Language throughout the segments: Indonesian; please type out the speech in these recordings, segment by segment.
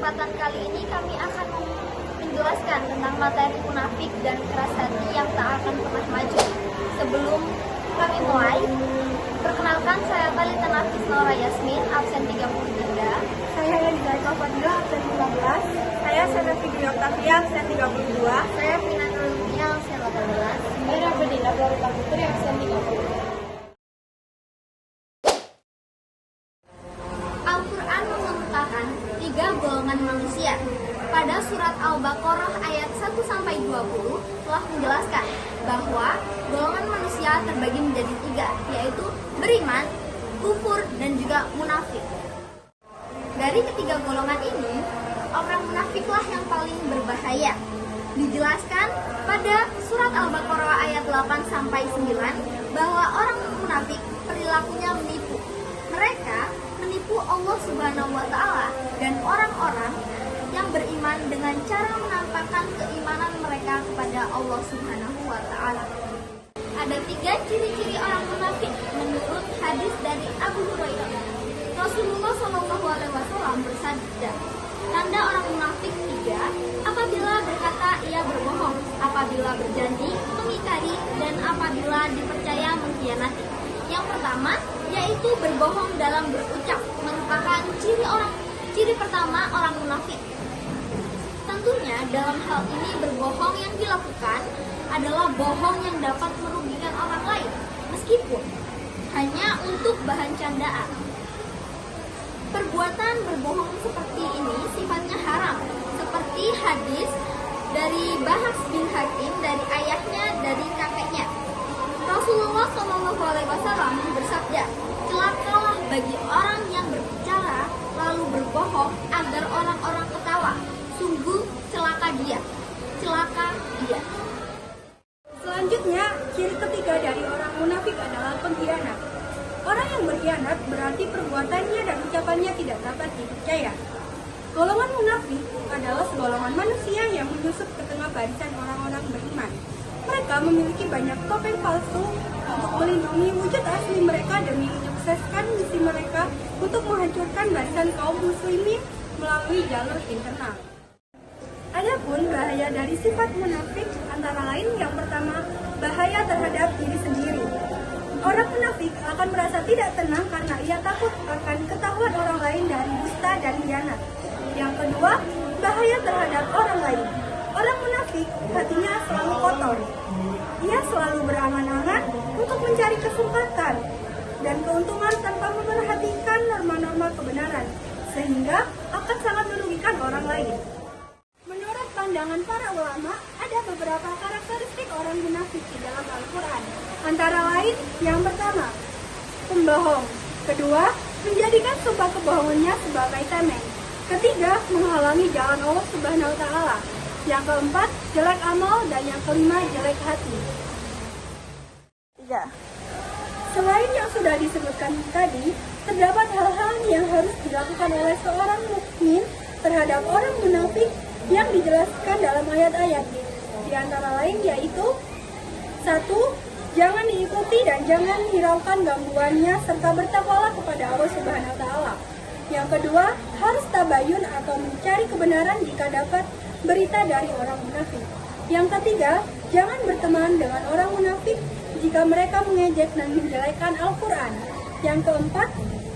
kesempatan kali ini kami akan menjelaskan tentang materi munafik dan keras hati yang tak akan pernah maju. Sebelum kami mulai, perkenalkan saya Talita Nafis Nora Yasmin, absen 33. Saya Yadida Eka Fadila, absen 15. Saya Sana Fitri Oktavia, absen 32. Saya Vina Nurulmia, absen 18. Saya Bedina Florita Putri, absen 32. Al-Quran mengemukakan 3 golongan manusia. Pada surat Al-Baqarah ayat 1-20 telah menjelaskan bahwa golongan manusia terbagi menjadi 3, yaitu beriman, kufur, dan juga munafik. Dari ketiga golongan ini, orang munafiklah yang paling berbahaya. Dijelaskan pada surat Al-Baqarah ayat 8-9 bahwa orang munafik perilakunya menipu. Mereka menipu Allah Subhanahu wa Ta'ala dan orang-orang yang beriman dengan cara menampakkan keimanan mereka kepada Allah Subhanahu wa Ta'ala. Ada 3 ciri-ciri orang munafik menurut hadis dari Abu Hurairah. Rasulullah SAW bersabda, tanda orang munafik 3, apabila berkata ia berbohong, apabila berjanji mengingkari, dan apabila dipercaya mengkhianati. Yang pertama yaitu berbohong dalam berucap, merupakan ciri pertama orang munafik. Tentunya dalam hal ini berbohong yang dilakukan adalah bohong yang dapat merugikan orang lain, meskipun hanya untuk bahan candaan. Perbuatan berbohong seperti ini sifatnya haram, seperti hadis dari Bahas bin Hakim dari ayahnya dari kakeknya. Rasulullah SAW bersabda, celakalah bagi orang yang berbicara lalu berbohong agar orang-orang ketawa. Sungguh celaka dia. Selanjutnya, ciri ketiga dari orang munafik adalah pengkhianat. Orang yang berkhianat berarti perbuatannya dan ucapannya tidak dapat dipercaya. Golongan munafik adalah segolongan manusia yang menyusup ke tengah barisan orang-orang beriman. Mereka memiliki banyak topeng palsu untuk melindungi wujud asli mereka demi menyukseskan misi mereka untuk menghancurkan barisan kaum muslimin melalui jalur internal. Adapun bahaya dari sifat munafik antara lain yang pertama, bahaya terhadap diri sendiri. Orang munafik akan merasa tidak tenang karena ia takut akan ketahuan orang lain dari dusta dan khianat. Yang kedua, bahaya terhadap orang lain. Orang munafik hatinya selalu kotor. Ia selalu berangan-angan untuk mencari kesempatan dan keuntungan tanpa memperhatikan norma-norma kebenaran, sehingga akan sangat merugikan orang lain. Menurut pandangan para ulama, ada beberapa karakteristik orang munafik di dalam Al-Quran. Antara lain, yang pertama, pembohong. Kedua, menjadikan sumpah kebohongannya sebagai tameng. Ketiga, menghalangi jalan Allah Subhanahu wa Ta'ala. Yang keempat, jelek amal, dan yang kelima, jelek hati. 3. Selain yang sudah disebutkan tadi, terdapat hal-hal yang harus dilakukan oleh seorang mukmin terhadap orang munafik yang dijelaskan dalam ayat-ayat. Di antara lain yaitu 1. Jangan diikuti dan jangan hiraukan gangguannya serta bertakwalah kepada Allah Subhanahu wa Ta'ala. Yang kedua, harus tabayun atau mencari kebenaran jika dapat berita dari orang munafik. Yang ketiga, jangan berteman dengan orang munafik jika mereka mengejek dan menjelekkan Al-Quran. Yang keempat,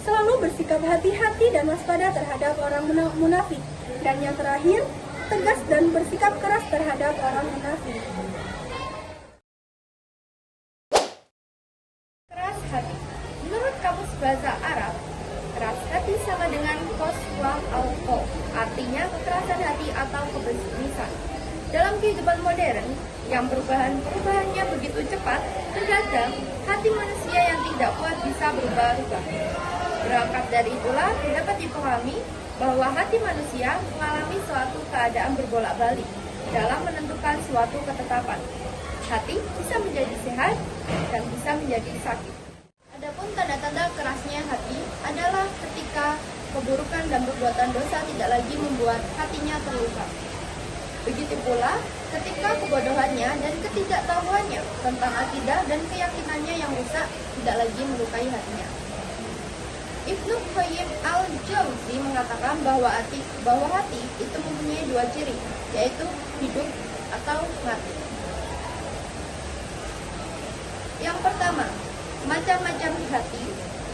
selalu bersikap hati-hati dan waspada terhadap orang munafik. Dan yang terakhir, tegas dan bersikap keras terhadap orang munafik. Keras hati. Menurut Kamus Bahasa Arab, keras hati sama dengan qaswa al-qalb, artinya kekerasan hati atau kepesimisan. Dalam kehidupan modern, yang perubahannya begitu cepat, terkadang hati manusia yang tidak kuat bisa berubah-ubah. Berangkat dari itulah dapat dipahami bahwa hati manusia mengalami suatu keadaan berbolak-balik dalam menentukan suatu ketetapan. Hati bisa menjadi sehat dan bisa menjadi sakit. Adapun tanda-tanda kerasnya hati adalah ketika keburukan dan perbuatan dosa tidak lagi membuat hatinya terluka. Begitu pula ketika kebodohannya dan ketidaktahuannya tentang tentang akidah dan keyakinannya yang rusak tidak lagi melukai hatinya. Ibnu Qayyim al-Jauzi mengatakan bahwa hati itu mempunyai dua ciri, yaitu hidup atau mati. Yang pertama, macam-macam hati.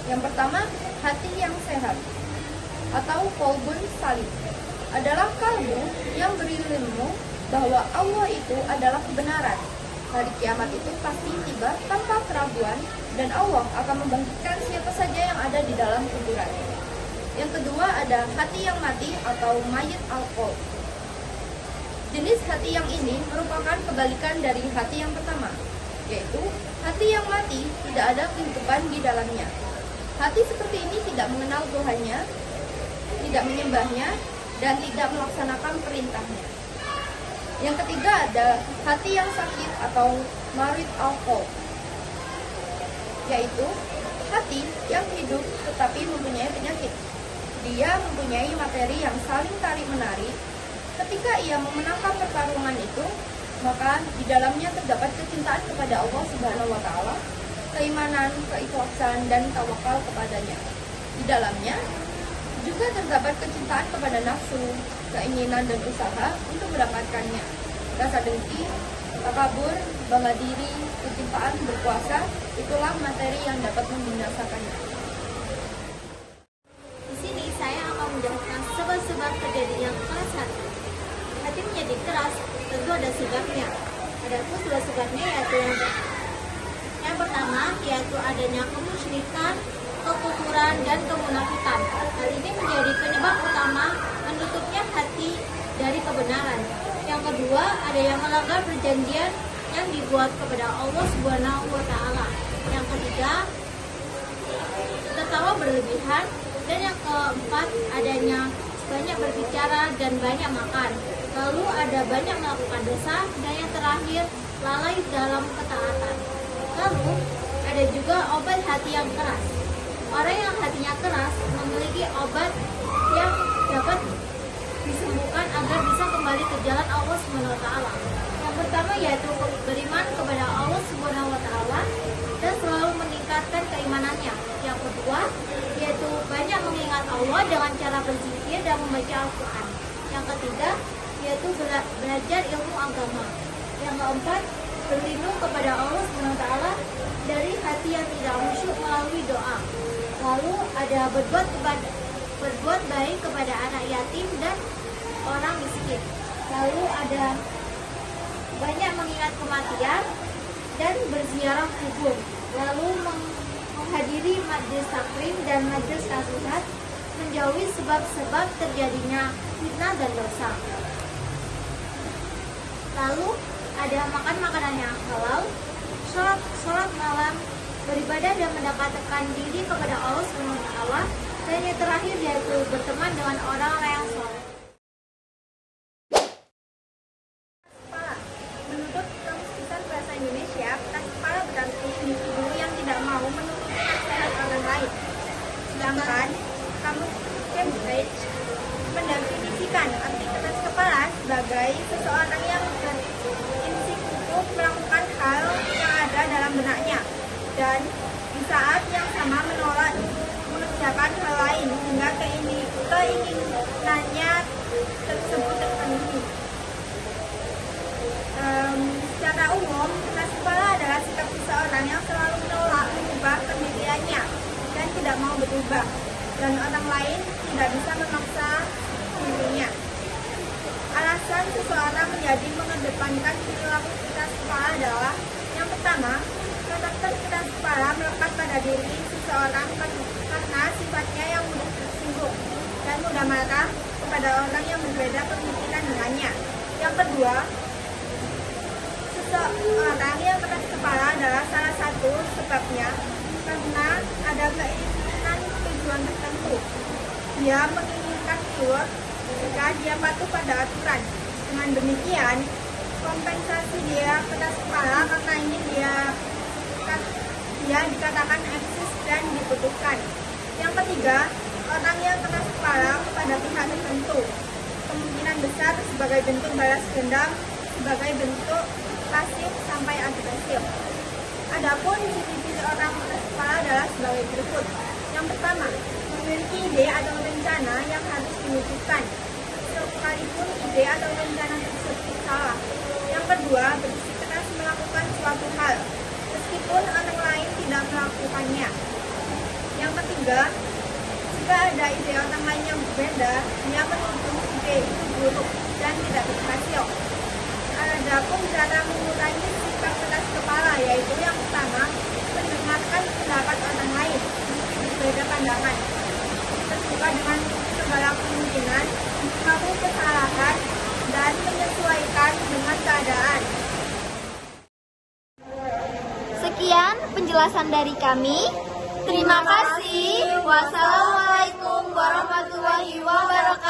Yang pertama, hati yang sehat atau qalbun salim adalah kalbu yang berilmu bahwa Allah itu adalah kebenaran. Hari kiamat itu pasti tiba tanpa keraguan dan Allah akan membangkitkan siapa saja yang ada di dalam kuburan. Yang kedua ada hati yang mati atau mayit al-qalb. Jenis hati yang ini merupakan kebalikan dari hati yang pertama, yaitu hati yang mati tidak ada kehidupan di dalamnya. Hati seperti ini tidak mengenal Tuhannya, tidak menyembahnya, dan tidak melaksanakan perintahnya. Yang ketiga ada hati yang sakit atau marid al-qalb, yaitu hati yang hidup tetapi mempunyai penyakit. Dia mempunyai materi yang saling tarik-menarik. Ketika ia memenangkan pertarungan itu, maka di dalamnya terdapat kecintaan kepada Allah Subhanahu wa taala, keimanan, keikhlasan, dan tawakal kepadanya. Di dalamnya juga terdapat kecintaan kepada nafsu, keinginan dan usaha untuk mendapatkannya. Rasa dengki, takabur, bangga diri, kecintaan berkuasa, itulah materi yang dapat membinasakannya. Di sini saya akan menjelaskan sebab-sebab terjadinya keras hati. Hati menjadi keras tentu ada sebabnya. Adapun dua sebabnya yaitu yang pertama yaitu adanya kemusyrikan, kekufuran, dan kemunafikan. Hal ini menjadi penyebab utama menutupnya hati dari kebenaran. Yang kedua, ada yang melanggar perjanjian yang dibuat kepada Allah Subhanahu wa taala. Yang ketiga, tertawa berlebihan, dan yang keempat, adanya banyak berbicara dan banyak makan. Lalu ada banyak melakukan dosa, dan yang terakhir, lalai dalam ketaatan. Lalu ada juga obat hati yang keras. Orang yang hatinya keras memiliki obat yang dapat disembuhkan agar bisa kembali ke jalan Allah Subhanahu wa taala. Yang pertama yaitu beriman kepada Allah Subhanahu wa taala dan selalu meningkatkan keimanannya. Yang kedua yaitu banyak mengingat Allah dengan cara berzikir dan membaca Al-Qur'an. Yang ketiga yaitu belajar ilmu agama. Yang keempat, berlindung kepada Allah Subhanahu wa taala dari hati yang tidak khusyuk melalui doa. Lalu ada berbuat baik kepada anak yatim dan orang miskin. Lalu ada banyak mengingat kematian dan berziarah kubur. Lalu menghadiri majelis taklim dan majelis nasihat, menjauhi sebab-sebab terjadinya fitnah dan dosa. Lalu ada makan makanan yang halal, sholat malam, beribadah dan mendekatkan diri kepada Allah SWT, dan yang terakhir yaitu berteman dengan orang-orang yang soleh. Menurut Kamus Besar Bahasa Indonesia, keras kepala berarti individu yang tidak mau menutupi nasihat orang lain. Sedangkan Kamus Cambridge mendefinisikan arti keras kepala sebagai seseorang yang berinsikup melakukan hal yang ada dalam benaknya dan di saat yang sama menolak mengerjakan hal lain hingga keinginannya tersebut terpenuhi. Secara umum, keras kepala adalah sikap seseorang yang selalu menolak mengubah pendiriannya dan tidak mau berubah, dan orang lain tidak bisa memaksa dirinya. Alasan seseorang menjadi mengedepankan perilaku keras kepala adalah yang pertama, karakter keras kepala melekat pada diri seseorang karena sifatnya yang mudah tersinggung dan mudah marah kepada orang yang berbeda pemikiran dengannya. Yang kedua, seseorang yang keras kepala adalah salah satu sebabnya karena ada keinginan tujuan tertentu. Dia menginginkan reward jika dia patuh pada aturan. Dengan demikian, kompensasi dia keras kepala karena ingin dia dikatakan eksis dan dibutuhkan. Yang ketiga, orang yang keras kepala kepada pihak tertentu kemungkinan besar sebagai bentuk balas dendam, sebagai bentuk pasif sampai agresif. Adapun ciri-ciri orang keras kepala adalah sebagai berikut. Yang pertama, memiliki ide atau rencana yang harus diwujudkan, sekalipun ide atau rencana tersebut salah. Yang kedua, bersikeras melakukan suatu hal, meskipun orang lain tidak melakukannya. Yang ketiga, jika ada ide orang lain yang berbeda, dia menuduh ide itu buruk dan tidak berhasil. Adapun cara mengurangi sikap keras kepala, yaitu yang pertama, mendengarkan pendapat orang lain, berbeda pandangan, terbuka dengan segala kemungkinan, mengaku kesalahan, dan menyesuaikan dengan keadaan. Sekian penjelasan dari kami. Terima kasih. Wassalamualaikum warahmatullahi wabarakatuh.